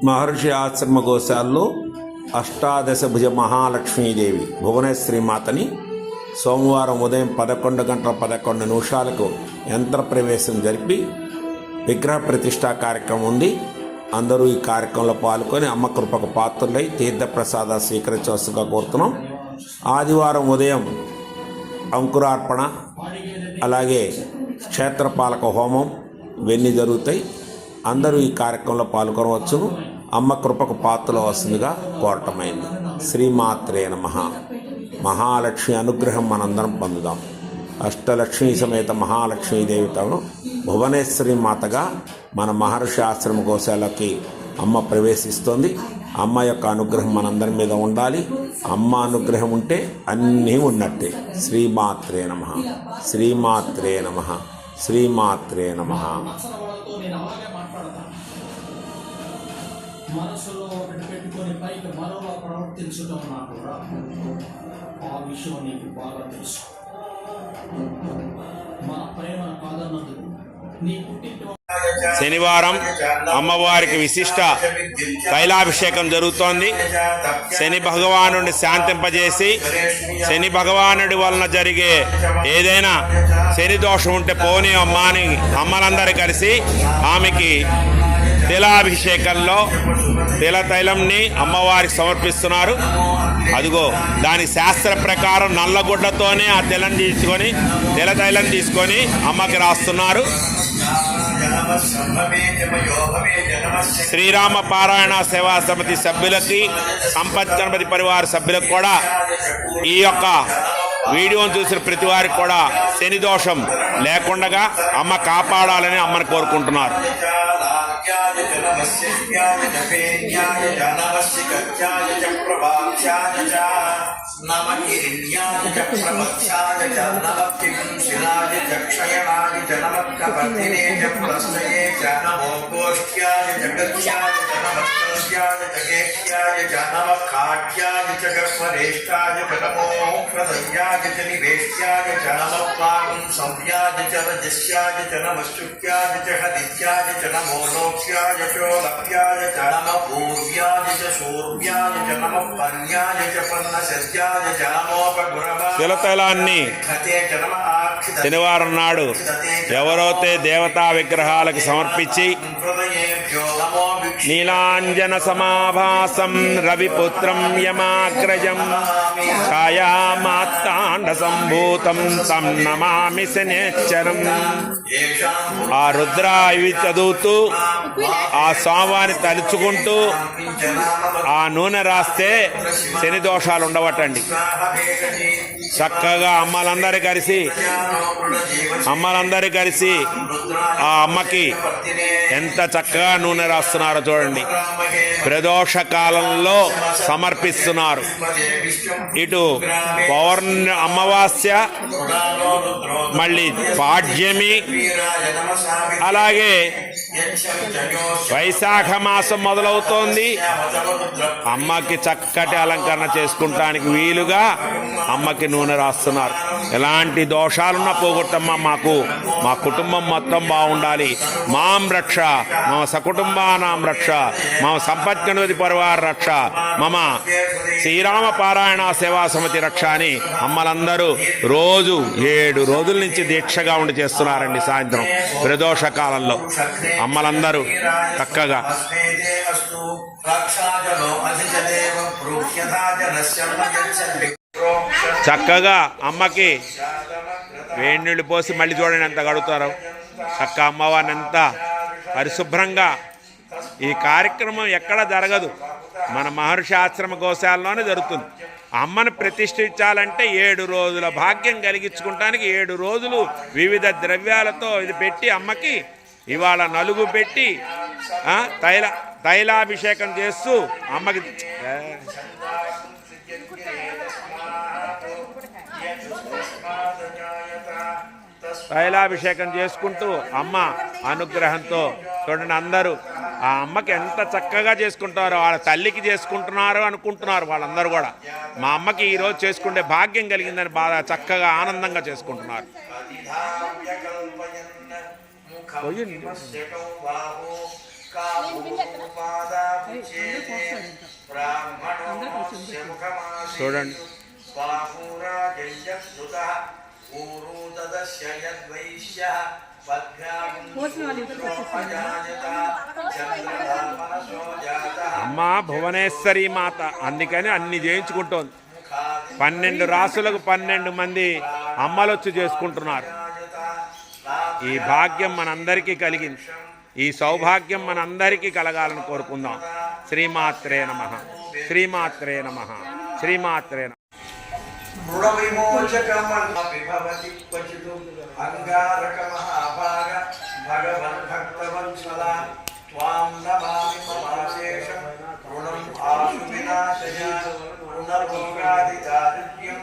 మహర్షి ఆశ్రమ గోశాలలో అష్టాదశ భుజ మహాలక్ష్మీదేవి భువనేశ్వరి మాతని సోమవారం ఉదయం 11 గంటల 11 నిమిషాలకు యంత్ర ప్రవేశం జరిపి విగ్రహ ప్రతిష్టా కార్యక్రమం ఉంది. అందరూ ఈ కార్యక్రమంలో పాల్గొని అమ్మ కృపకు పాత్రులై తీర్థప్రసాద స్వీకరించవలసిగా కోరుతున్నాం. ఆదివారం ఉదయం అంకురార్పణ, అలాగే క్షేత్రపాలక హోమం ఇవన్నీ జరుగుతాయి. అందరూ ఈ కార్యక్రమంలో పాల్గొనవచ్చును. అమ్మ కృపకు పాత్రలు వస్తుందిగా కోరటమైంది. శ్రీమాత్రే నమః. మహాలక్ష్మి అనుగ్రహం మనందరం పొందుదాం. అష్టలక్ష్మీ సమేత మహాలక్ష్మీదేవితను భువనేశ్వరి మాతగా మన మహర్షి ఆశ్రమ గోశాలకి అమ్మ ప్రవేశిస్తోంది. అమ్మ యొక్క అనుగ్రహం మనందరి మీద ఉండాలి. అమ్మ అనుగ్రహం ఉంటే అన్నీ ఉన్నట్టే. శ్రీమాత్రే నమః. శ్రీమాత్రే నమః. శ్రీమాత్రే నమః. మనసులో ఒకటి పెట్టుకొని పైకి మరోలా ప్రవర్తించడం నాకు రాదు. ఆ విషయం నీకు బాగా తెలుసు. మన ప్రేమ కాదన్నందుకు నీ పుట్టింటి శనివారం అమ్మవారికి విశిష్ట తైలాభిషేకం జరుగుతోంది. శని భగవానుడిని శాంతింపజేసి శని భగవానుడి వలన జరిగే ఏదైనా శని దోషం ఉంటే పోనీ అమ్మ అని అమ్మలందరూ కలిసి ఆమెకి తిలాభిషేకంలో తిల తైలంని అమ్మవారికి సమర్పిస్తున్నారు. అదిగో దాని శాస్త్ర ప్రకారం నల్లగుడ్డతోనే ఆ తిల తైలం తీసుకొని అమ్మకి రాస్తున్నారు. శ్రీరామ పారాయణ సేవా సమితి సభ్యులకి, సంపత్ గణపతి పరివార సభ్యులకు కూడా ఈ యొక్క వీడియోను చూసిన ప్రతి వారికి కూడా శని దోషం లేకుండా అమ్మ కాపాడాలని అమ్మని కోరుకుంటున్నారు. తిలతైలాన్ని శనివారం నాడు ఎవరైతే దేవతా విగ్రహాలకు సమర్పించి నీలాంజన సమాభాసం రవిపుత్రం యమాగ్రజం ఛాయామాత్తాండ సంభూతం తం నమామి శనేశ్వరం. ఆ రుద్రాయి చదువుతూ ఆ స్వామిని తలుచుకుంటూ ఆ నూనె రాస్తే శని దోషాలు ఉండవటండి. చక్కగా అమ్మలందరూ కలిసి ఆ అమ్మకి ఎంత చక్కగా నూనె రాస్తున్నారో చూడండి. ప్రదోష కాలంలో సమర్పిస్తున్నారు. ఇటు అమావాస్య, మళ్ళీ పాడ్యమి, అలాగే వైశాఖ మాసం మొదలవుతోంది. అమ్మకి చక్కటి అలంకరణ చేసుకుంటానికి వీలుగా అమ్మకి నూనె రాస్తున్నారు. ఎలాంటి దోషాలున్నా పోగొట్టమ్మా, మా కుటుంబం మొత్తం బాగుండాలి. మాం రక్ష, మమ సకుటుంబానాం రక్ష, మమ సంపత్ గణపతి పరివార రక్ష, మమ శ్రీరామ పారాయణ సేవా సమితి రక్ష అని అమ్మలందరూ రోజు 7 రోజుల నుంచి దీక్షగా ఉండి చేస్తున్నారండి. సాయంత్రం ప్రదోష కాలంలో అమ్మలందరూ చక్కగా అమ్మకి వేడి నీళ్ళు పోసి మళ్ళీ చూడండి ఎంత గడుగుతారో. చక్క అమ్మవారిని ఎంత పరిశుభ్రంగా. ఈ కార్యక్రమం ఎక్కడ జరగదు, మన మహర్షి ఆశ్రమ గోశాలలోనే జరుగుతుంది. అమ్మను ప్రతిష్ఠించాలంటే 7 రోజుల భాగ్యం కలిగించుకుంటానికి 7 రోజులు వివిధ ద్రవ్యాలతో ఇది పెట్టి అమ్మకి ఇవాళ నలుగు పెట్టి తైలాభిషేకం చేస్తూ అమ్మకి తైలాభిషేకం చేసుకుంటూ అమ్మ అనుగ్రహంతో చూడండి అందరూ ఆ అమ్మకి ఎంత చక్కగా చేసుకుంటారో. వాళ్ళ తల్లికి చేసుకుంటున్నారు అనుకుంటున్నారు వాళ్ళందరూ కూడా. మా అమ్మకి ఈరోజు చేసుకుంటే భాగ్యం కలిగిందని బాగా చక్కగా ఆనందంగా చేసుకుంటున్నారు. చూడండి. అమ్మ భువనేశ్వరి మాత, అందుకని అన్ని చేయించుకుంటోంది. 12 రాసులకు 12 మంది అమ్మలు వచ్చి చేసుకుంటున్నారు. ఈ భాగ్యం మనందరికీ కలిగింది. ఈ సౌభాగ్యం మనందరికీ కలగాలని కోరుకుందాం. శ్రీమాత్రే నమః, శ్రీమాత్రే నమః, శ్రీమాత్రే నమః. భవతి క్వచితు అంగారక మహాభాగ భగవద్భక్తవత్సల త్వాం నమామి మమాశేషం రుణం ఆశు వినాశయ పునర్భోగాది దారిద్ర్యం